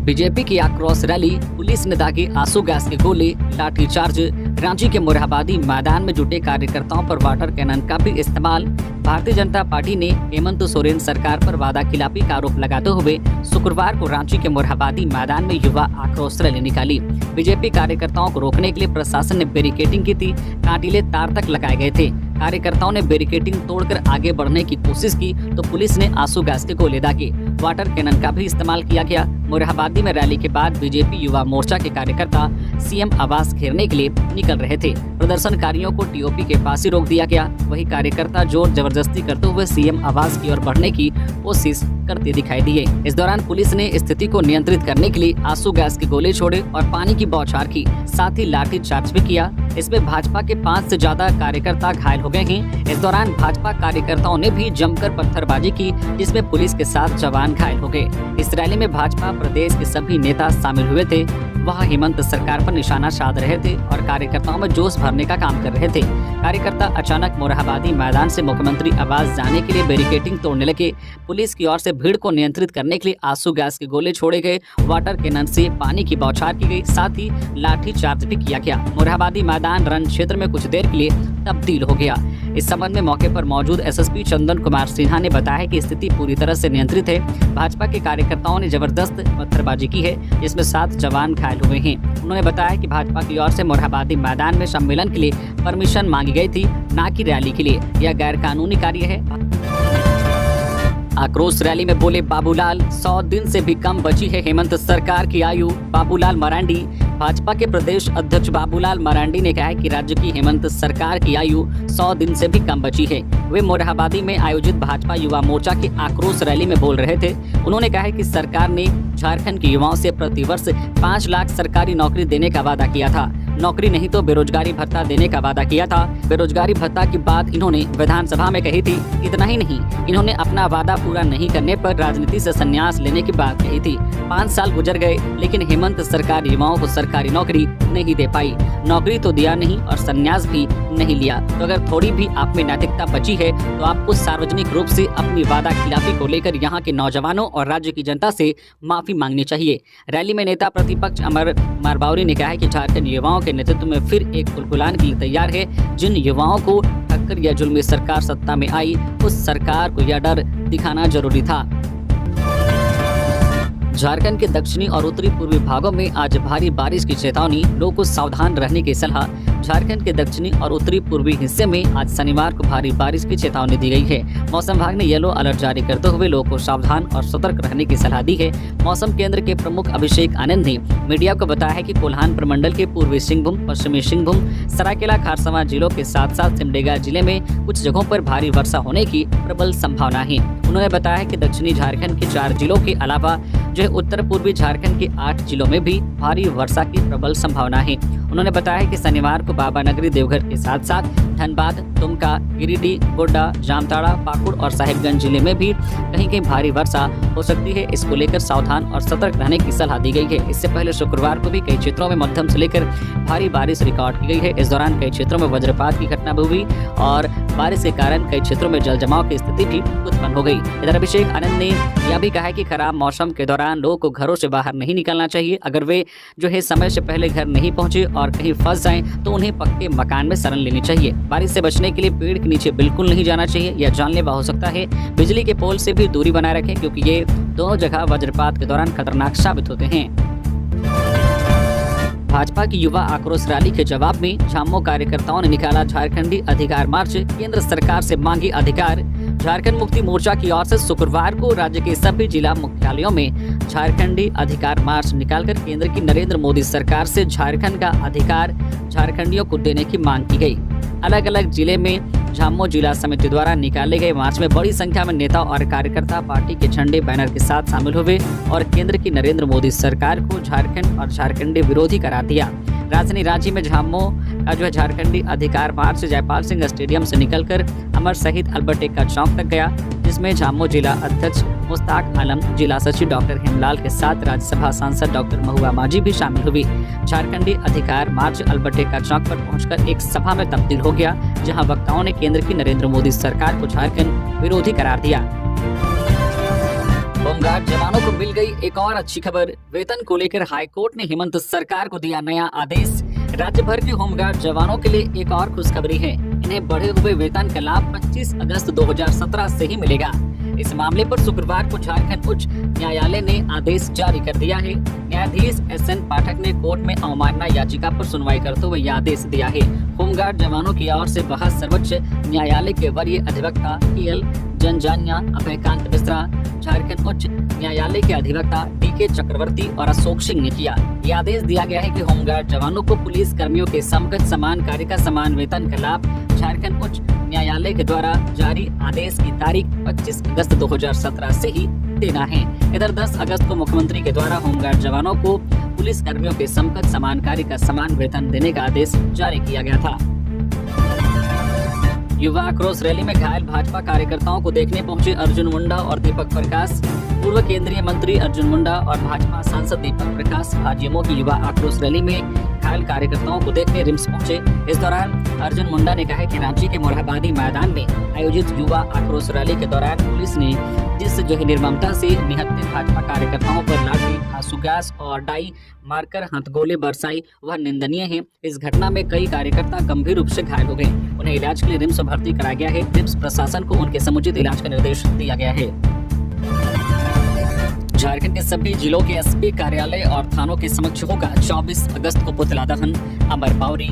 BJP की आक्रोश rally, police ने दागे आंसू गैस के गोले, लाठीचार्ज, रांची के मोरहाबादी मैदान में जुटे कार्यकर्ताओं पर वाटर कैनन का भी इस्तेमाल। भारतीय जनता पार्टी ने हेमंत सोरेन सरकार पर वादा खिलाफी का आरोप लगाते हुए शुक्रवार को रांची के मोरहाबादी मैदान में युवा आक्रोश रैली निकाली। बीजेपी कार्यकर्ताओं को रोकने के लिए प्रशासन ने बैरिकेडिंग की थी, कांटीले तार तक लगाए गए थे। कार्यकर्ताओं ने बैरिकेडिंग तोड़कर आगे बढ़ने की कोशिश की तो पुलिस ने आंसू गैस के गोले दागे, वाटर कैनन का भी इस्तेमाल किया गया। मोरहाबादी में रैली के बाद बीजेपी युवा मोर्चा के कार्यकर्ता सीएम आवास घेरने के लिए निकल रहे थे। प्रदर्शनकारियों को टीओपी के पास ही रोक दिया गया। वही कार्यकर्ता जोर जबरदस्ती करते हुए सीएम आवास की ओर बढ़ने की कोशिश करते दिखाई दिए। इस दौरान पुलिस ने स्थिति को नियंत्रित करने के लिए आंसू गैस के गोले छोड़े और पानी की बौछार की, साथ ही लाठी चार्ज भी किया। इसमें भाजपा के 5 से ज्यादा कार्यकर्ता घायल हो गए हैं। इस दौरान भाजपा कार्यकर्ताओं ने भी जमकर पत्थरबाजी की, जिसमें पुलिस के साथ जवान घायल हो गए। इस रैली में भाजपा प्रदेश के सभी नेता शामिल हुए थे। वह हेमंत सरकार पर निशाना साध रहे थे और कार्यकर्ताओं में जोश भरने का काम कर रहे थे। कार्यकर्ता अचानक मोरहाबादी मैदान से मुख्यमंत्री आवास जाने के लिए बैरिकेडिंग तोड़ने लगे। पुलिस की ओर से भीड़ को नियंत्रित करने के लिए आंसू गैस के गोले छोड़े गए, वाटर कैनन से पानी की बौछार की गई, साथ ही लाठी चार्ज भी किया गया। मोरहाबादी मैदान रण क्षेत्र में कुछ देर के लिए तब्दील हो गया। इस संबंध में मौके पर मौजूद एसएसपी चंदन कुमार सिन्हा ने बताया कि स्थिति पूरी तरह से नियंत्रित है। भाजपा के कार्यकर्ताओं ने जबरदस्त पत्थरबाजी की है, जिसमें 7 जवान घायल हुए हैं। उन्होंने बताया कि भाजपा की ओर से मोरहाबादी मैदान में सम्मेलन के लिए परमिशन मांगी गई थी, न कि रैली के लिए। यह गैर कानूनी कार्य है। आक्रोश रैली में बोले बाबूलाल, 100 दिन से भी कम बची है हेमंत सरकार की आयु। बाबूलाल मरांडी, भाजपा के प्रदेश अध्यक्ष बाबूलाल मरांडी ने कहा है कि राज्य की हेमंत सरकार की आयु 100 दिन से भी कम बची है। वे मोरहाबादी में आयोजित भाजपा युवा मोर्चा की आक्रोश रैली में बोल रहे थे। उन्होंने कहा है कि सरकार ने झारखंड के युवाओं से प्रतिवर्ष 5 लाख सरकारी नौकरी देने का वादा किया था। नौकरी नहीं तो बेरोजगारी भत्ता देने का वादा किया था। बेरोजगारी भत्ता की बात इन्होंने विधानसभा में कही थी। इतना ही नहीं, इन्होंने अपना वादा पूरा नहीं करने पर राजनीति से संन्यास लेने की बात कही थी। 5 साल गुजर गए, लेकिन हेमंत सरकार युवाओं को सरकारी नौकरी नहीं दे पाई। नौकरी तो दिया नहीं और संन्यास भी नहीं लिया। तो अगर थोड़ी भी आप में नैतिकता बची है तो आपको सार्वजनिक रूप से अपनी वादा खिलाफी को लेकर यहाँ के नौजवानों और राज्य की जनता से माफी मांगनी चाहिए। रैली में नेता प्रतिपक्ष अमर मारबावरी ने कहा है कि झारखंड युवाओं के नेतृत्व में फिर एक कुलकुलान के लिए तैयार है। जिन युवाओं को ठक्कर या जुल्मी सरकार सत्ता में आई, उस सरकार को यह डर दिखाना जरूरी था। झारखंड के दक्षिणी और उत्तरी पूर्वी भागों में आज भारी बारिश की चेतावनी, लोगों को सावधान रहने की सलाह। झारखंड के दक्षिणी और उत्तरी पूर्वी हिस्से में आज शनिवार को भारी बारिश की चेतावनी दी गई है। मौसम विभाग ने येलो अलर्ट जारी करते हुए लोगों को सावधान और सतर्क रहने की सलाह दी है। मौसम केंद्र के प्रमुख अभिषेक आनंद ने मीडिया को बताया है कि कोल्हान प्रमंडल के पूर्वी सिंहभूम, पश्चिमी सिंहभूम, सरायकेला, खारसंवा जिलों के साथ साथ सिमडेगा जिले में कुछ जगहों पर भारी वर्षा होने की प्रबल संभावना है। उन्होंने बताया कि दक्षिणी झारखंड के 4 जिलों के अलावा जो उत्तर पूर्वी झारखंड के 8 जिलों में भी भारी वर्षा की प्रबल संभावना है। उन्होंने बताया कि शनिवार को बाबा नगरी, देवघर के साथ साथ धनबाद, दुमका, गिरिडीह, गोड्डा, जामताड़ा, पाकुड़ और साहिबगंज जिले में भी कहीं कहीं भारी वर्षा हो सकती है। इसको लेकर सावधान और सतर्क रहने की सलाह दी गई है। इससे पहले शुक्रवार को भी कई क्षेत्रों में मध्यम से लेकर भारी बारिश रिकॉर्ड की गई है। इस दौरान कई क्षेत्रों में वज्रपात की घटना भी हुई और बारिश के कारण कई क्षेत्रों में जल जमाव की स्थिति भी उत्पन्न हो गई। इधर अभिषेक आनंद ने यह भी कहा है कि खराब मौसम के दौरान लोगों को घरों से बाहर नहीं निकलना चाहिए। अगर वे समय से पहले घर नहीं पहुंचे और कहीं फंस जाएं तो उन्हें पक्के मकान में शरण लेनी चाहिए। बारिश से बचने के लिए पेड़ के नीचे बिल्कुल नहीं जाना चाहिए, यह जानलेवा हो सकता है। बिजली के पोल से भी दूरी बनाए रखें, क्योंकि ये दोनों जगह वज्रपात के दौरान खतरनाक साबित होते हैं। भाजपा की युवा आक्रोश रैली के जवाब में झामुमो कार्यकर्ताओं ने निकाला झारखंडी अधिकार मार्च, केंद्र सरकार से मांगी अधिकार। झारखंड मुक्ति मोर्चा की ओर से शुक्रवार को राज्य के सभी जिला मुख्यालयों में झारखंडी अधिकार मार्च निकालकर केंद्र की नरेंद्र मोदी सरकार से झारखंड का अधिकार झारखंडियों को देने की मांग की गई। अलग अलग जिले में झामुमो जिला समिति द्वारा निकाले गए मार्च में बड़ी संख्या में नेता और कार्यकर्ता पार्टी के झंडे बैनर के साथ शामिल हुए और केंद्र की नरेंद्र मोदी सरकार को झारखंड और झारखंडी विरोधी करार दिया। राजधानी रांची में झामुमो का झारखंडी अधिकार मार्च जयपाल सिंह स्टेडियम से निकलकर अमर शहीद अल्बर्ट एक्का चौक तक गया, जिसमें झामुमो जिला अध्यक्ष मुश्ताक आलम, जिला सचिव डॉक्टर हेमलाल के साथ राज्यसभा सांसद डॉक्टर महुआ माझी भी शामिल हुई। झारखंडी अधिकार मार्च अल्बर्ट एक्का चौक पर पहुंचकर एक सभा में तब्दील हो गया, जहां वक्ताओं ने केंद्र की नरेंद्र मोदी सरकार को झारखंड विरोधी करार दिया। होमगार्ड जवानों को मिल गई एक और अच्छी खबर। वेतन को लेकर हाईकोर्ट ने हेमंत सरकार को दिया नया आदेश। राज्य भर के होमगार्ड जवानों के लिए एक और खुशखबरी है। इन्हें बढ़े हुए वेतन का लाभ 25 अगस्त 2017 से ही मिलेगा। इस मामले पर शुक्रवार को झारखंड उच्च न्यायालय ने आदेश जारी कर दिया है। न्यायाधीश SN पाठक ने कोर्ट में अवमानना याचिका पर सुनवाई करते हुए यह आदेश दिया है। होमगार्ड जवानों की ओर से बहस सर्वोच्च न्यायालय के वरीय अधिवक्ता PL जनजान्या, अभयकांत मिश्रा, झारखंड उच्च न्यायालय के अधिवक्ता DK चक्रवर्ती और अशोक सिंह ने किया। यह आदेश दिया गया है कि होमगार्ड जवानों को पुलिस कर्मियों के समकक्ष समान कार्य का समान वेतन का लाभ झारखंड उच्च न्यायालय के द्वारा जारी आदेश की तारीख 25 अगस्त 2017 से ही देना है। इधर 10 अगस्त को मुख्यमंत्री के द्वारा होमगार्ड जवानों को पुलिस कर्मियों के समकक्ष समान कार्य का समान वेतन देने का आदेश जारी किया गया था। युवा आक्रोश रैली में घायल भाजपा कार्यकर्ताओं को देखने पहुंचे अर्जुन मुंडा और दीपक प्रकाश। पूर्व केंद्रीय मंत्री अर्जुन मुंडा और भाजपा सांसद दीपक प्रकाश भाजयुमो की युवा आक्रोश रैली में घायल कार्यकर्ताओं को देखने रिम्स पहुंचे। इस दौरान अर्जुन मुंडा ने कहा कि रांची के मोरहाबादी मैदान में आयोजित युवा आक्रोश रैली के दौरान पुलिस ने जिस निर्ममता से निहत्थे भाजपा कार्यकर्ताओं पर लाठी, आंसू गैस और डाई मारकर हथगोले बरसाई वह निंदनीय है। इस घटना में कई कार्यकर्ता गंभीर रूप से घायल हो गए। उन्हें इलाज के लिए रिम्स भर्ती कराया गया है। रिम्स प्रशासन को उनके समुचित इलाज का निर्देश दिया गया है। झारखंड के सभी जिलों के SP कार्यालय और थानों के समक्ष होगा 24 अगस्त को पुतला दहन। अमर बावरी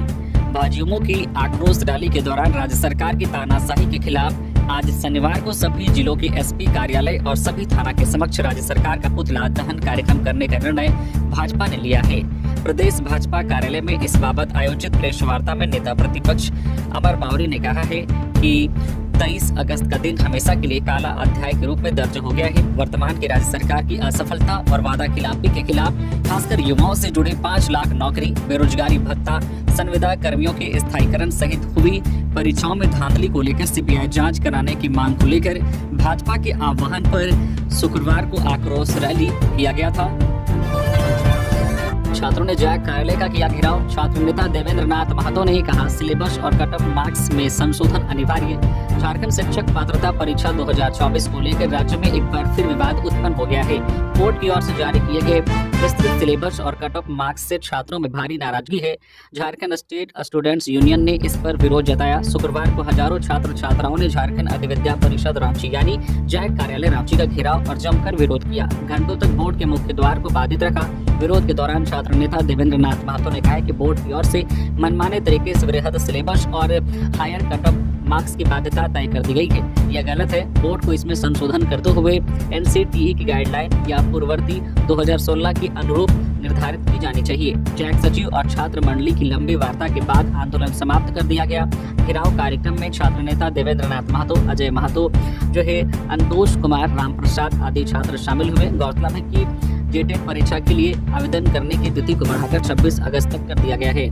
भाजयुमो की आक्रोश रैली के दौरान राज्य सरकार की तानाशाही के खिलाफ आज शनिवार को सभी जिलों के SP कार्यालय और सभी थाना के समक्ष राज्य सरकार का पुतला दहन कार्यक्रम करने का निर्णय भाजपा ने लिया है। प्रदेश भाजपा कार्यालय में इस बाबत आयोजित प्रेस वार्ता में नेता प्रतिपक्ष अमर बावरी ने कहा है कि 23 अगस्त का दिन हमेशा के लिए काला अध्याय के रूप में दर्ज हो गया है। वर्तमान की राज्य सरकार की असफलता और वादा खिलाफी के खिलाफ खासकर युवाओं से जुड़े 5 लाख नौकरी, बेरोजगारी भत्ता, संविदा कर्मियों के स्थायीकरण सहित हुई परीक्षाओं में धांधली को लेकर CBI जांच कराने की मांग को लेकर भाजपा के आह्वान पर शुक्रवार को आक्रोश रैली किया गया था। छात्रों ने जैक कार्यालय का किया घेराव। छात्र नेता देवेंद्र नाथ महतो ने कहा सिलेबस और कट ऑफ मार्क्स में संशोधन अनिवार्य। झारखंड शिक्षक पात्रता परीक्षा 2024 को लेकर राज्य में एक बार फिर विवाद उत्पन्न हो गया है। बोर्ड की ओर से जारी किए गए विस्तृत सिलेबस और कट ऑफ मार्क्स से छात्रों में भारी नाराजगी है। झारखंड स्टेट स्टूडेंट्स यूनियन ने इस पर विरोध जताया। शुक्रवार को हजारों छात्र छात्राओं ने झारखंड अधिविद्या परिषद रांची यानी जैक कार्यालय रांची का घेराव और जमकर विरोध किया। घंटों तक बोर्ड के मुख्य द्वार को बाधित रखा। विरोध के दौरान छात्र नेता देवेंद्र नाथ महतो ने कहा कि बोर्ड की ओर से मनमाने तरीके से वृहद सिलेबस और हायर कट ऑफ मार्क्स की बाध्यता तय कर दी गई है। यह गलत है। बोर्ड को इसमें संशोधन करते हुए NCTE की गाइडलाइन या पूर्ववर्ती 2016 के अनुरूप निर्धारित की जानी चाहिए। जैक सचिव और छात्र मंडली की लंबी वार्ता के बाद आंदोलन समाप्त कर दिया गया। घेराव कार्यक्रम में छात्र नेता देवेंद्र नाथ महतो, अजय महतो जो है, अंतोष कुमार, राम प्रसाद आदि छात्र शामिल हुए। गौरतलब है कि जेटेट परीक्षा के लिए आवेदन करने की तिथि को बढ़ाकर 26 अगस्त तक कर दिया गया है।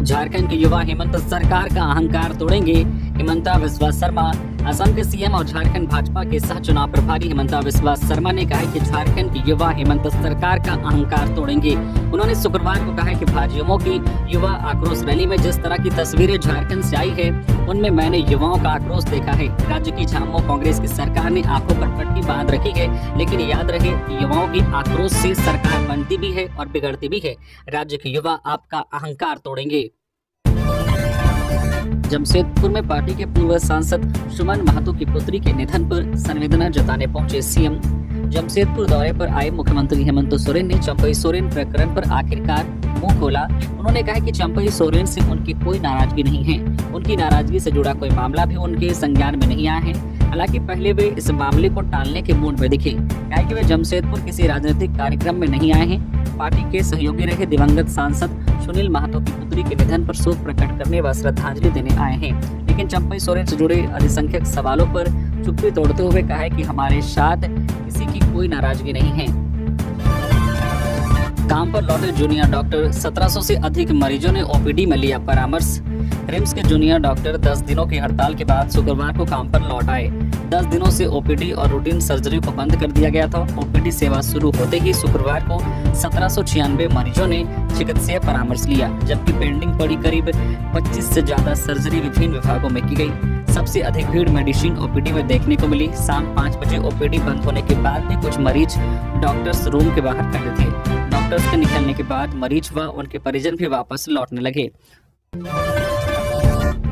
झारखंड के युवा हेमंत सरकार का अहंकार तोड़ेंगे। हेमंता बिस्वा शर्मा असम के CM और झारखंड भाजपा के सह चुनाव प्रभारी हेमंता बिस्वा शर्मा ने कहा कि झारखंड के युवा हेमंत सरकार का अहंकार तोड़ेंगे। उन्होंने शुक्रवार को कहा कि भाजयुमो की युवा आक्रोश रैली में जिस तरह की तस्वीरें झारखंड से आई है उनमें मैंने युवाओं का आक्रोश देखा है। राज्य की झामुमो कांग्रेस की सरकार ने आंखों पर पट्टी बांध रखी है, लेकिन याद रहे युवाओं की आक्रोश से सरकार बनती भी है और बिगड़ती भी है। राज्य के युवा आपका अहंकार तोड़ेंगे। जमशेदपुर में पार्टी के पूर्व सांसद सुमन महतो की पुत्री के निधन पर संवेदना जताने पहुंचे CM। जमशेदपुर दौरे पर आए मुख्यमंत्री हेमंत सोरेन ने चंपई सोरेन प्रकरण पर आखिरकार मुंह खोला। उन्होंने कहा कि चंपई सोरेन से उनकी कोई नाराजगी नहीं है। उनकी नाराजगी से जुड़ा कोई मामला भी उनके संज्ञान में नहीं आया है। हालांकि पहले वे इस मामले को टालने के मूड में दिखे, क्या कि वे जमशेदपुर किसी राजनीतिक कार्यक्रम में नहीं आए हैं। पार्टी के सहयोगी रहे दिवंगत सांसद सुनील महतो की पुत्री के निधन पर शोक प्रकट करने व श्रद्धांजलि देने आए हैं। लेकिन चंपई सोरेन से जुड़े अल्पसंख्यक सवालों पर चुप्पी तोड़ते हुए कहा है कि हमारे साथ किसी की कोई नाराजगी नहीं है। काम पर लौटे जूनियर डॉक्टर, 1700 से अधिक मरीजों ने OPD में लिया परामर्श। रिम्स के जूनियर डॉक्टर 10 दिनों की हड़ताल के बाद शुक्रवार को काम पर लौट आए। 10 दिनों से ओपीडी और रूटीन सर्जरी को बंद कर दिया गया था। ओपीडी सेवा शुरू होते ही शुक्रवार को 1796 मरीजों ने चिकित्सीय परामर्श लिया, जबकि पेंडिंग पड़ी करीब 25 से ज्यादा सर्जरी विभिन्न विभागों में की गई। सबसे अधिक भीड़ मेडिसिन ओपीडी में देखने को मिली। शाम 5 बजे ओपीडी बंद होने के बाद भी कुछ मरीज डॉक्टर्स रूम के बाहर खड़े थे। डॉक्टर्स के निकलने के बाद मरीज व उनके परिजन भी वापस लौटने लगे।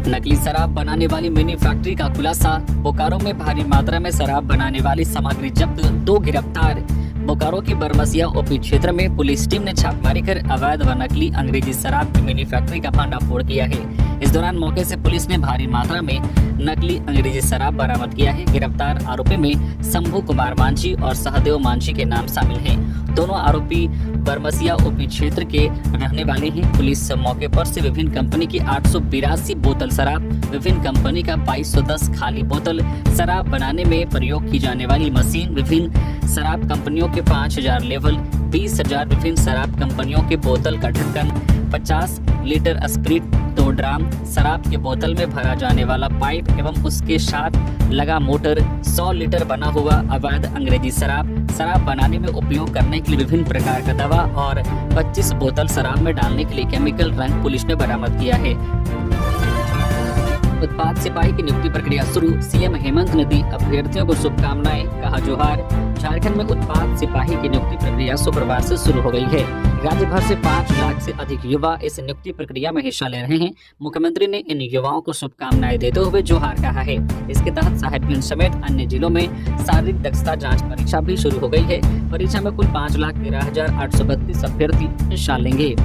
नकली शराब बनाने वाली मिनी फैक्ट्री का खुलासा। बोकारो में भारी मात्रा में शराब बनाने वाली सामग्री जब्त, 2 गिरफ्तार। बोकारो की बरमसिया ओपी क्षेत्र में पुलिस टीम ने छापेमारी कर अवैध व नकली अंग्रेजी शराब की मिनी फैक्ट्री का भंडाफोड़ किया है। इस दौरान मौके से पुलिस ने भारी मात्रा में नकली अंग्रेजी शराब बरामद किया है। गिरफ्तार आरोपी में शंभू कुमार मांझी और सहदेव मांझी के नाम शामिल हैं। दोनों आरोपी बरमसिया ओपी क्षेत्र के रहने वाले हैं। पुलिस मौके पर से विभिन्न कंपनी की 882 बोतल शराब, विभिन्न कंपनी का 2210 खाली बोतल, शराब बनाने में प्रयोग की जाने वाली मशीन, विभिन्न शराब कंपनियों के 5000 लेवल, 20,000 विभिन्न शराब कंपनियों के बोतल का ढक्कन, 50 लीटर स्प्रिट, 2 ड्राम शराब के बोतल में भरा जाने वाला पाइप एवं उसके साथ लगा मोटर, 100 लीटर बना हुआ अवैध अंग्रेजी शराब, शराब बनाने में उपयोग करने के लिए विभिन्न प्रकार का दवा और 25 बोतल शराब में डालने के लिए केमिकल रंग पुलिस ने बरामद किया है। उत्पाद सिपाही की नियुक्ति प्रक्रिया शुरू। सीएम हेमंत ने दी अभ्यर्थियों को शुभकामनाएं, कहा जोहार। झारखंड में उत्पाद सिपाही की नियुक्ति प्रक्रिया शुक्रवार से शुरू हो गई है। राज्य भर से 5 लाख से अधिक युवा इस नियुक्ति प्रक्रिया में हिस्सा ले रहे हैं। मुख्यमंत्री ने इन युवाओं को शुभकामनाएं देते हुए जोहार कहा है। इसके तहत साहिबगंज समेत अन्य जिलों में शारीरिक दक्षता जाँच परीक्षा भी शुरू हो गई है। परीक्षा में कुल 5,13,832 अभ्यर्थी हिस्सा लेंगे।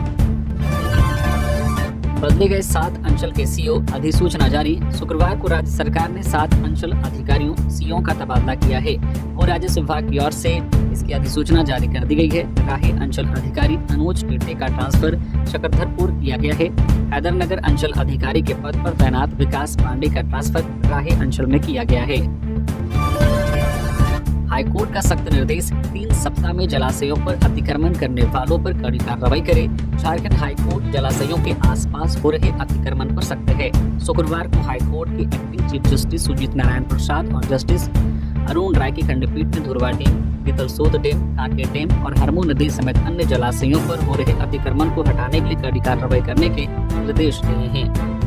बदले गए 7 अंचल के सीओ, अधिसूचना जारी। शुक्रवार को राज्य सरकार ने 7 अंचल अधिकारियों सीओ का तबादला किया है और राजस्व विभाग की ओर से इसकी अधिसूचना जारी कर दी गई है। राही अंचल अधिकारी अनुज टिड्डे का ट्रांसफर शकरधरपुर किया गया है। हैदरनगर अंचल अधिकारी के पद पर तैनात विकास पांडे का ट्रांसफर राही अंचल में किया गया है। हाईकोर्ट का सख्त निर्देश, 3 सप्ताह में जलाशयों पर अतिक्रमण करने वालों पर कड़ी कार्रवाई करे। झारखंड हाईकोर्ट जलाशयों के आसपास हो रहे अतिक्रमण पर सख्त है। शुक्रवार को हाईकोर्ट के acting chief justice Sujit Narayan Prasad और जस्टिस अरुण राय की खंडपीठ ने Dhurwa dam, Pitalsod dam, Kanke dam और हरमू नदी समेत अन्य जलाशयों पर हो रहे अतिक्रमण को हटाने के लिए कड़ी कार्रवाई करने के निर्देश दिए हैं।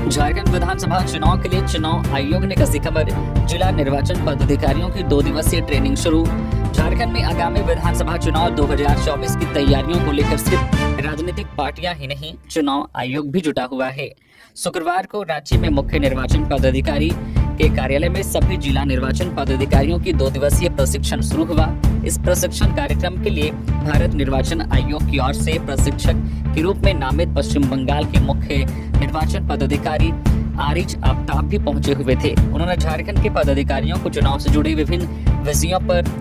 झारखंड विधानसभा चुनाव के लिए चुनाव आयोग ने कसी खबर। जिला निर्वाचन पदाधिकारियों की 2 दिवसीय ट्रेनिंग शुरू। झारखंड में आगामी विधानसभा चुनाव 2024 की तैयारियों को लेकर सिर्फ राजनीतिक पार्टियां ही नहीं, चुनाव आयोग भी जुटा हुआ है। शुक्रवार को राज्य में मुख्य निर्वाचन पदाधिकारी के कार्यालय में सभी जिला निर्वाचन पदाधिकारियों की 2 दिवसीय प्रशिक्षण शुरू हुआ। इस प्रशिक्षण कार्यक्रम के लिए भारत निर्वाचन आयोग की ओर से प्रशिक्षक के रूप में नामित पश्चिम बंगाल के मुख्य निर्वाचन पदाधिकारी आरिज आफ्ताब भी पहुंचे हुए थे। उन्होंने झारखंड के पदाधिकारियों को चुनाव से जुड़े विभिन्न विषयों पर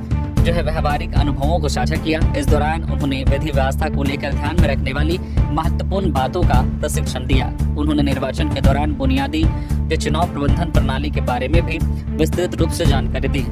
व्यवहारिक अनुभवों को साझा किया। इस दौरान उन्होंने विधि व्यवस्था को लेकर ध्यान में रखने वाली महत्वपूर्ण बातों का प्रशिक्षण दिया। उन्होंने निर्वाचन के दौरान बुनियादी चुनाव प्रबंधन प्रणाली के बारे में भी विस्तृत रूप से जानकारी दी।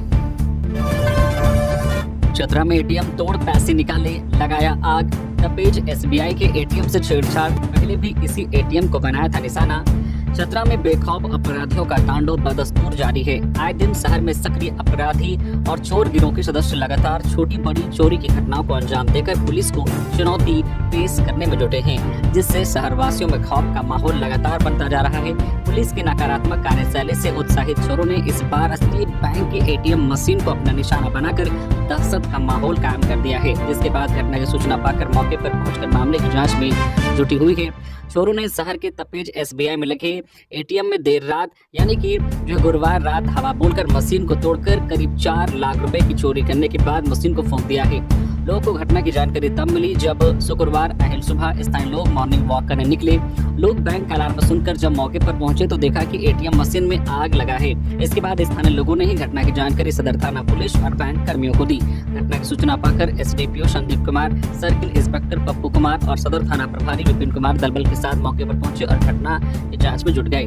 चतरा में एटीएम तोड़ पैसे निकाले, लगाया आग। तपेज एसबीआई के एटीएम से छेड़छाड़, पहले भी इसी एटीएम को बनाया था निशाना। चतरा में बेखौफ अपराधियों का तांडव बदस्तूर जारी है। आए दिन शहर में सक्रिय अपराधी और चोर गिरोह के सदस्य लगातार छोटी बड़ी चोरी की घटनाओं को अंजाम देकर पुलिस को चुनौती पेश करने में जुटे हैं, जिससे शहरवासियों में खौफ का माहौल लगातार बनता जा रहा है। पुलिस की नकारात्मक कार्यशैली से उत्साहित चोरों ने इस बार स्टेट बैंक के एटीएम मशीन को अपना निशाना बनाकर दहशत का माहौल कायम कर दिया है, जिसके बाद घटना की सूचना पाकर मौके पर पहुंचकर मामले की जांच में जुटी हुई है। चोरों ने शहर के तपेज एसबीआई में लगे एटीएम में देर रात यानी कि गुरुवार रात हवा बोलकर मशीन को तोड़कर करीब 4 लाख रुपए की चोरी करने के बाद मशीन को फूंक दिया है। लोगों को घटना की जानकारी तब मिली जब शुक्रवार अहल सुबह स्थानीय लोग मॉर्निंग वॉक करने निकले। लोग बैंक का अलार्म सुनकर जब मौके पर पहुंचे तो देखा कि एटीएम मशीन में आग लगा है। इसके बाद स्थानीय लोगों ने ही घटना की जानकारी सदर थाना पुलिस और बैंक कर्मियों को दी। घटना की सूचना पाकर SDPO Sandeep Kumar, circle inspector Pappu Kumar और सदर थाना प्रभारी विपिन कुमार दलबल के साथ मौके पर पहुंचे और घटना की जाँच में जुट गए।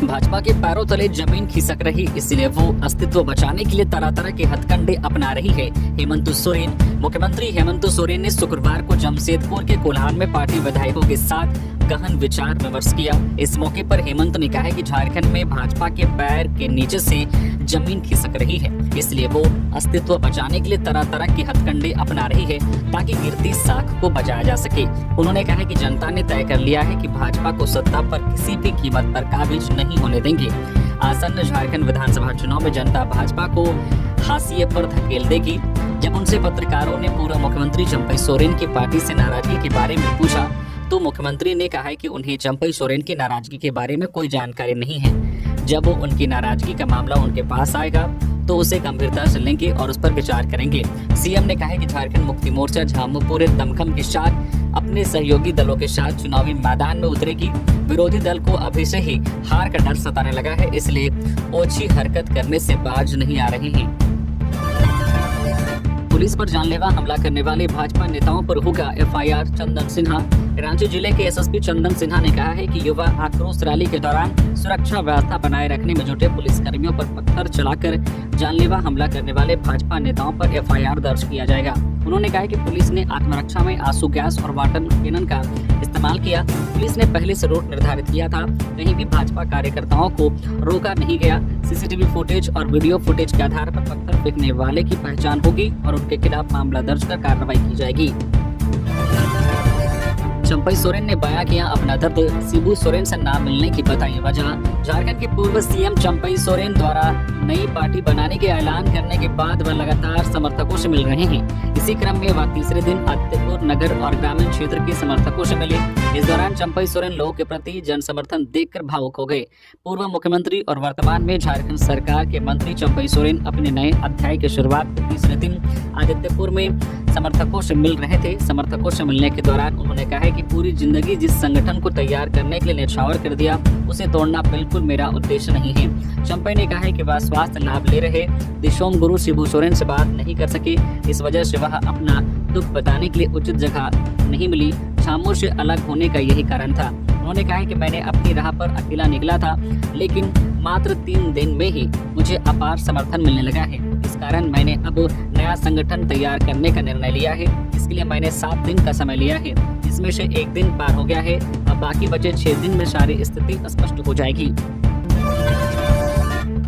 भाजपा के पैरों तले जमीन खिसक रही, इसलिए वो अस्तित्व बचाने के लिए तरह तरह के हथकंडे अपना रही है। हेमंत सोरेन। मुख्यमंत्री हेमंत सोरेन ने शुक्रवार को जमशेदपुर के कोल्हान में पार्टी विधायकों के साथ गहन विचार विमर्श किया। इस मौके पर हेमंत ने कहा कि झारखंड में भाजपा के पैर के नीचे से जमीन खिसक रही है, इसलिए वो अस्तित्व बचाने के लिए तरह तरह के हथकंडे अपना रही है ताकि गिरती साख को बचाया जा सके। उन्होंने कहा कि जनता ने तय कर लिया है कि भाजपा को सत्ता पर किसी भी कीमत पर काबिज नहीं होने देंगे। आसन्न झारखंड विधानसभा चुनाव में जनता भाजपा को हाशिए पर धकेल देगी। जब उनसे पत्रकारों ने पूर्व मुख्यमंत्री चंपई सोरेन की पार्टी से नाराजगी के बारे में पूछा तो मुख्यमंत्री ने कहा है कि उन्हें चंपई सोरेन की नाराजगी के बारे में कोई जानकारी नहीं है। जब वो उनकी नाराजगी का मामला उनके पास आएगा तो उसे गंभीरता से लेंगे और उस पर विचार करेंगे। सीएम ने कहा है कि झारखंड मुक्ति मोर्चा झामू पूरे दमखम के साथ अपने सहयोगी दलों के साथ चुनावी मैदान में उतरेगी। विरोधी दल को अभी से ही हार का डर सताने लगा है, इसलिए ओछी हरकत करने से बाज नहीं आ रहे हैं। पुलिस पर जानलेवा हमला करने वाले भाजपा नेताओं पर होगा एफआईआर। चंदन सिन्हा। रांची जिले के एसएसपी चंदन सिन्हा ने कहा है कि युवा आक्रोश रैली के दौरान सुरक्षा व्यवस्था बनाए रखने में जुटे पुलिस कर्मियों पर पत्थर चलाकर जानलेवा हमला करने वाले भाजपा नेताओं पर एफआईआर दर्ज किया जाएगा। उन्होंने कहा कि पुलिस ने आत्मरक्षा में आंसू गैस और वाटर कैनन का इस्तेमाल किया। पुलिस ने पहले से रूट निर्धारित किया था, कहीं भी भाजपा कार्यकर्ताओं को रोका नहीं गया। सीसीटीवी फुटेज और वीडियो फुटेज के आधार पर पत्थर फेंकने वाले की पहचान होगी और उनके खिलाफ मामला दर्ज कर कार्रवाई की जाएगी। चंपई सोरेन ने बयां किया अपना दर्द। शिबू सोरेन से नाम मिलने की बताई वजह। झारखंड के पूर्व सीएम चंपई सोरेन द्वारा नई पार्टी बनाने के ऐलान करने के बाद वह लगातार समर्थकों से मिल रहे हैं। इसी क्रम में वह तीसरे दिन आदित्यपुर नगर और ग्रामीण क्षेत्र के समर्थकों से मिले। इस दौरान चंपई सोरेन लोगों के प्रति जन समर्थन देखकर भावुक हो गए। पूर्व मुख्यमंत्री और वर्तमान में झारखंड सरकार के मंत्री चंपई सोरेन अपने नए अध्याय की शुरुआत के तीसरे दिन आदित्यपुर में समर्थकों से मिल रहे थे। समर्थकों से मिलने के दौरान उन्होंने कहा है कि पूरी जिंदगी जिस संगठन को तैयार करने के लिए न्यौछावर कर दिया, उसे तोड़ना बिल्कुल मेरा उद्देश्य नहीं है। चंपई ने कहा है कि वह स्वास्थ्य लाभ ले रहे दिशोम गुरु शिबू सोरेन से बात नहीं कर सके, इस वजह से वह अपना दुख बताने के लिए उचित जगह नहीं मिली। झामू से अलग होने का यही कारण था। उन्होंने कहा है कि मैंने अपनी राह पर अकेला निकला था, लेकिन मात्र 3 दिन में ही मुझे अपार समर्थन मिलने लगा है। इस कारण मैंने अब नया संगठन तैयार करने का निर्णय लिया है। इसके लिए मैंने 7 दिन का समय लिया है, इसमें से 1 दिन पार हो गया है। अब बाकी बचे 6 दिन में सारी स्थिति स्पष्ट हो जाएगी।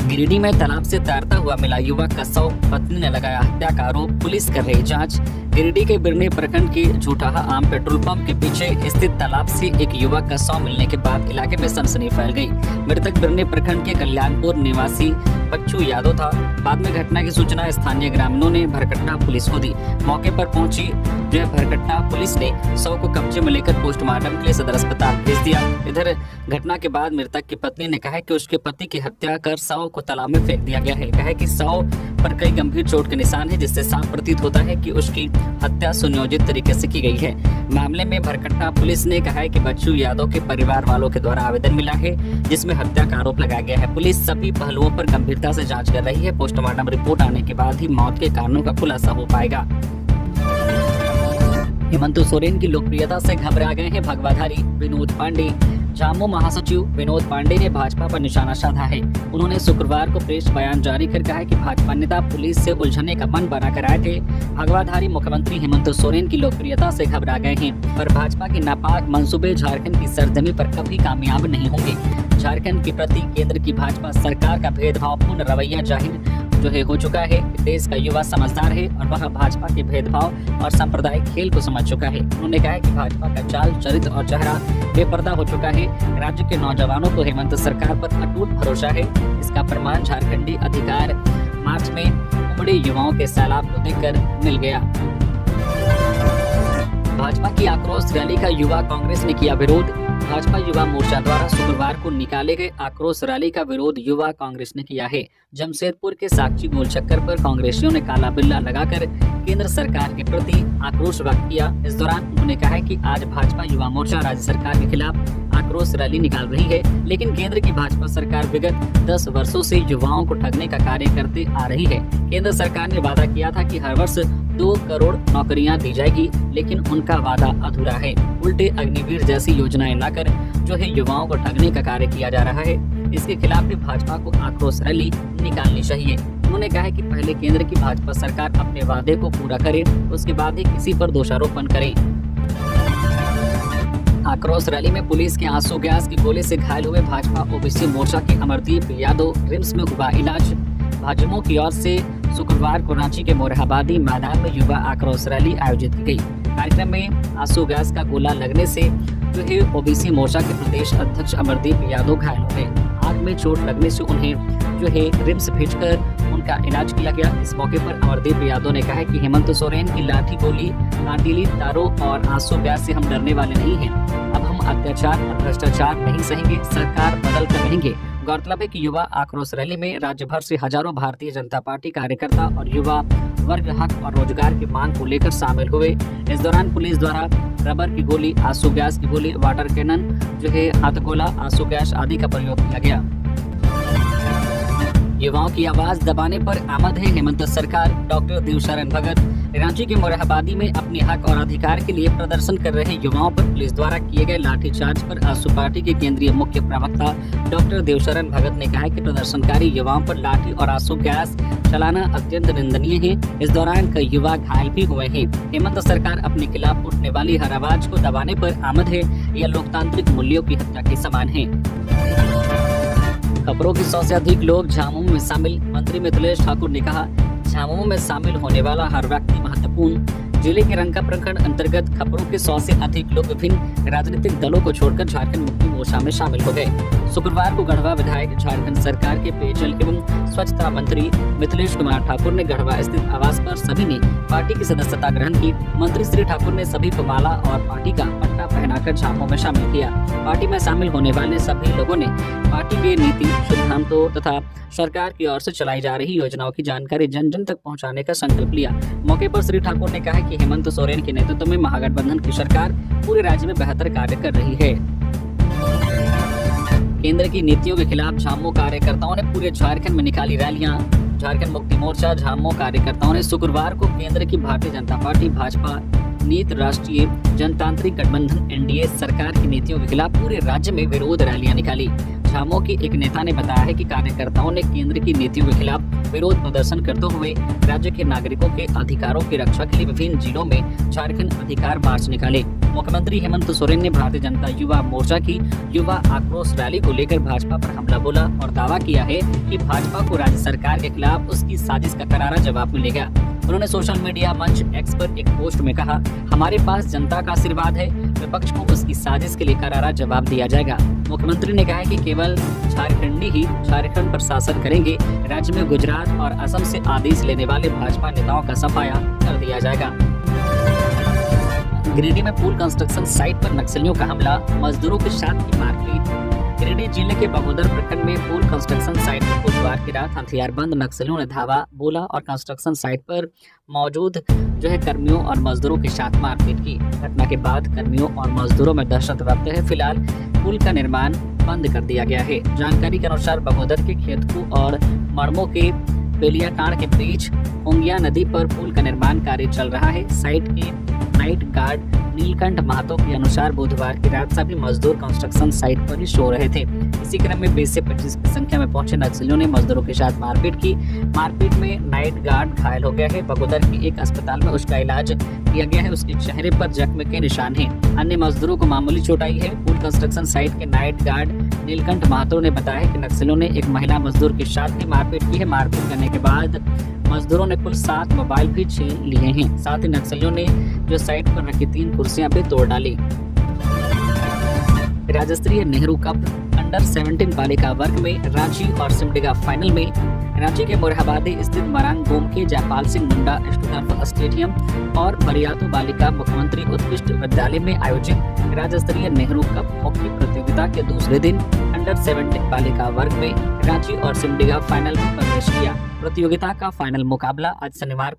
गिरिडीह में तालाब से तैरता हुआ मिला युवक का शव, पत्नी ने लगाया हत्या का आरोप, पुलिस कर रही जांच। गिरिडीह के बिरनी प्रखंड के झूठाहा आम पेट्रोल पंप के पीछे स्थित तालाब से एक युवक का शव मिलने के बाद इलाके में सनसनी फैल गई। मृतक बिरनी प्रखंड के कल्याणपुर निवासी बच्चू यादव था। बाद में घटना की सूचना स्थानीय ग्रामीणों ने भरकट्टा पुलिस को दी। मौके पर पहुंची भरकट्टा पुलिस ने शव को कब्जे में लेकर पोस्टमार्टम के लिए सदर अस्पताल भेज दिया। इधर घटना के बाद मृतक की पत्नी ने कहा कि उसके पति की हत्या कर शव को तालाब में फेंक दिया गया है। कहा कि शव पर कई गंभीर चोट के निशान है, जिससे साफ प्रतीत होता है कि उसकी हत्या सुनियोजित तरीके से की गई है। मामले में भरकट्टा पुलिस ने कहा है कि बच्चू यादव के परिवार वालों के द्वारा आवेदन मिला है, जिसमें हत्या का आरोप लगाया गया है। पुलिस सभी पहलुओं पर गंभीरता से जांच कर रही है। पोस्टमार्टम रिपोर्ट आने के बाद ही मौत के कारणों का खुलासा हो पाएगा। हेमंत सोरेन की लोकप्रियता से घबरा गए हैं भगवाधारी विनोद पांडे। झामू महासचिव विनोद पांडे ने भाजपा पर निशाना साधा है। उन्होंने शुक्रवार को प्रेस बयान जारी कर कहा कि भाजपा नेता पुलिस से उलझने का मन बनाकर आए थे। भगवाधारी मुख्यमंत्री हेमंत सोरेन की लोकप्रियता से घबरा गए हैं, पर भाजपा के नापाक मंसूबे झारखंड की सरजमी पर कभी कामयाब नहीं होंगे। झारखंड के प्रति केंद्र की भाजपा सरकार का भेदभावपूर्ण रवैया जाहिर हो चुका है। देश का युवा समझदार है और वह भाजपा के भेदभाव और सांप्रदायिक खेल को समझ चुका है। उन्होंने कहा कि भाजपा का चाल, चरित्र और चेहरा बेपर्दा हो चुका है। राज्य के नौजवानों को हेमंत सरकार पर अटूट भरोसा है। इसका प्रमाण झारखंडी अधिकार मार्च में उमड़े युवाओं के सैलाब को देखकर मिल गया। भाजपा की आक्रोश रैली का युवा कांग्रेस ने किया विरोध। भाजपा युवा मोर्चा द्वारा शुक्रवार को निकाले गए आक्रोश रैली का विरोध युवा कांग्रेस ने किया है। जमशेदपुर के साक्षी गोल चक्कर पर कांग्रेसियों ने काला बिल्ला लगाकर केंद्र सरकार के प्रति आक्रोश व्यक्त किया। इस दौरान उन्होंने कहा कि आज भाजपा युवा मोर्चा राज्य सरकार के खिलाफ आक्रोश रैली निकाल रही है, लेकिन केंद्र की भाजपा सरकार विगत 10 वर्षों से युवाओं को ठगने का कार्य करते आ रही है। केंद्र सरकार ने वादा किया था कि हर वर्ष 2 करोड़ नौकरियां दी जाएगी, लेकिन उनका वादा अधूरा है। उल्टे अग्निवीर जैसी योजनाएं लाकर जो है युवाओं को ठगने का कार्य किया जा रहा है। इसके खिलाफ भी भाजपा को आक्रोश रैली निकालनी चाहिए। उन्होंने कहा है कि पहले केंद्र की भाजपा सरकार अपने वादे को पूरा करे, उसके बाद ही किसी पर दोषारोपण करे। आक्रोश रैली में पुलिस के आंसू गैस के गोले से घायल हुए भाजपा ओबीसी मोर्चा के अमरदीप यादव रिम्स में हुआ इलाज। भाजपा की ओर से शुक्रवार को रांची के मोरहाबादी मैदान में युवा आक्रोश रैली आयोजित की गई। कार्यक्रम में आंसू गैस का गोला लगने से जो है ओबीसी मोर्चा के प्रदेश अध्यक्ष अमरदीप यादव घायल हो गए। आंख में चोट लगने से उन्हें जो है रिम्स भेजकर उनका इलाज किया गया। इस मौके पर अमरदीप यादव ने कहा है कि हेमंत सोरेन की लाठी गोली, कांटीली तारों और आंसू गैस से हम डरने वाले नहीं हैं। अब हम अत्याचार और भ्रष्टाचार नहीं सहेंगे, सरकार बदल कर रहेंगे। गौरतलब है कि युवा आक्रोश रैली में राज्य भर से हजारों भारतीय जनता पार्टी कार्यकर्ता और युवा वर्ग हक और रोजगार की मांग को लेकर शामिल हुए। इस दौरान पुलिस द्वारा रबर की गोली, आंसू गैस की गोली, वाटर कैनन जो है हाथगोला, आंसू गैस आदि का प्रयोग किया गया। युवाओं की आवाज दबाने पर आमद है हेमंत सरकार। डॉक्टर देवशरण भगत रांची के मोरहाबादी में अपने हक और अधिकार के लिए प्रदर्शन कर रहे युवाओं पर पुलिस द्वारा किए गए लाठीचार्ज पर आजसू पार्टी के केंद्रीय मुख्य प्रवक्ता डॉक्टर देवशरण भगत ने कहा कि प्रदर्शनकारी युवाओं पर लाठी और आंसू गैस चलाना अत्यंत निंदनीय है। इस दौरान कई युवा घायल भी हुए हैं। हेमंत सरकार अपने खिलाफ उठने वाली हर आवाज को दबाने पर आमद है। यह लोकतांत्रिक मूल्यों की हत्या के समान है। खबरों की 100 से अधिक लोग झामुमो में शामिल। मंत्री मिथिलेश ठाकुर ने कहा, झामुमो में शामिल होने वाला हर व्यक्ति महत्वपूर्ण। जिले के रंका प्रखंड अंतर्गत खबरों के 100 से अधिक लोग विभिन्न राजनीतिक दलों को छोड़कर झारखंड मुक्ति मोर्चा में शामिल हो गए। शुक्रवार को गढ़वा विधायक, झारखंड सरकार के पेयजल एवं स्वच्छता मंत्री मिथिलेश कुमार ठाकुर ने गढ़वा स्थित आवास पर सभी ने पार्टी की सदस्यता ग्रहण की। मंत्री श्री ठाकुर ने सभी को माला और पार्टी का पट्टा पहनाकर झामुमो में शामिल किया। पार्टी में शामिल होने वाले सभी लोगों ने पार्टी के नीति, सिद्धांतों तथा सरकार की ओर से चलाई जा रही योजनाओं की जानकारी जन जन तक पहुंचाने का संकल्प लिया। मौके पर श्री ठाकुर ने कहा कि हेमंत सोरेन के नेतृत्व में महागठबंधन की सरकार पूरे राज्य में बेहतर कार्य कर रही है। केंद्र की नीतियों के खिलाफ झामुमो कार्यकर्ताओं ने पूरे झारखंड में निकाली रैलियां। झारखंड मुक्ति मोर्चा झामुमो कार्यकर्ताओं ने शुक्रवार को केंद्र की भारतीय जनता पार्टी भाजपा नीत राष्ट्रीय जनतांत्रिक गठबंधन एनडीए सरकार की नीतियों के खिलाफ पूरे राज्य में विरोध रैलियां निकाली। झामुमो की एक नेता ने बताया है कि कार्यकर्ताओं ने केंद्र की नीतियों के खिलाफ विरोध प्रदर्शन करते हुए राज्य के नागरिकों के अधिकारों की रक्षा के लिए विभिन्न जिलों में झारखंड अधिकार मार्च निकाले। मुख्यमंत्री हेमंत सोरेन ने भारतीय जनता युवा मोर्चा की युवा आक्रोश रैली को लेकर भाजपा पर हमला बोला और दावा किया है कि भाजपा को राज्य सरकार के खिलाफ उसकी साजिश का करारा जवाब मिलेगा। उन्होंने सोशल मीडिया मंच एक्स पर एक पोस्ट में कहा, हमारे पास जनता का आशीर्वाद है, विपक्ष को उसकी साजिश के लिए करारा जवाब दिया जाएगा। मुख्यमंत्री ने कहा कि केवल झारखंडी ही झारखंड पर शासन करेंगे। राज्य में गुजरात और असम से आदेश लेने वाले भाजपा नेताओं का सफाया कर दिया जाएगा। गिरिडीह में पुल कंस्ट्रक्शन साइट पर नक्सलियों का हमला, मजदूरों के साथ की मारपीट। गिरिडीह जिले के बगोदर प्रखंड में पुल कंस्ट्रक्शन साइट पर बुधवार की रात हथियारबंद नक्सलियों ने धावा बोला और कंस्ट्रक्शन साइट पर मौजूद जो है कर्मियों और मजदूरों के साथ मारपीट की। घटना के बाद कर्मियों और मजदूरों में दहशत व्याप्त है। फिलहाल पुल का निर्माण बंद कर दिया गया है। जानकारी के अनुसार बगोदर के खेतकू और मड़मो के बेलियाटांड के बीच ओंगिया नदी पर पुल का निर्माण कार्य चल रहा है। साइट के नाइट गार्ड नीलकंठ महतो के अनुसार बुधवार की रात सभी मजदूर कंस्ट्रक्शन साइट पर ही सो रहे थे। इसी क्रम में 20 से 25 की संख्या में पहुंचे नक्सलियों ने मजदूरों के साथ मारपीट की। मारपीट में नाइट गार्ड घायल हो गया है। बगोदर के एक अस्पताल में उसका इलाज किया गया है। उसके चेहरे पर जख्म के निशान हैं। अन्य मजदूरों को मामूली चोट आई है। पुल कंस्ट्रक्शन साइट के नाइट गार्ड नीलकंठ महतो ने बताया कि नक्सलियों ने एक महिला मजदूर के साथ ही मारपीट की है। मारपीट करने के बाद मजदूरों ने कुल 7 मोबाइल भी छीन लिए हैं। साथ ही नक्सलियों ने जो साइट पर रखी 3 कुर्सियां भी तोड़ डाली। राज्य स्तरीय नेहरू कप अंडर 17 बालिका वर्ग में रांची और सिमडेगा फाइनल में रांची के मोरहाबादी स्थित मरांग गोम के जयपाल सिंह मुंडा स्टूडेंट स्टेडियम और बरियातू बालिका मुख्यमंत्री उत्कृष्ट विद्यालय में आयोजित राज्य स्तरीय नेहरू कप हॉकी प्रतियोगिता के दूसरे दिन अंडर 17 बालिका वर्ग में रांची और सिमडेगा फाइनल में प्रवेश किया। प्रतियोगिता का फाइनल मुकाबला आज शनिवार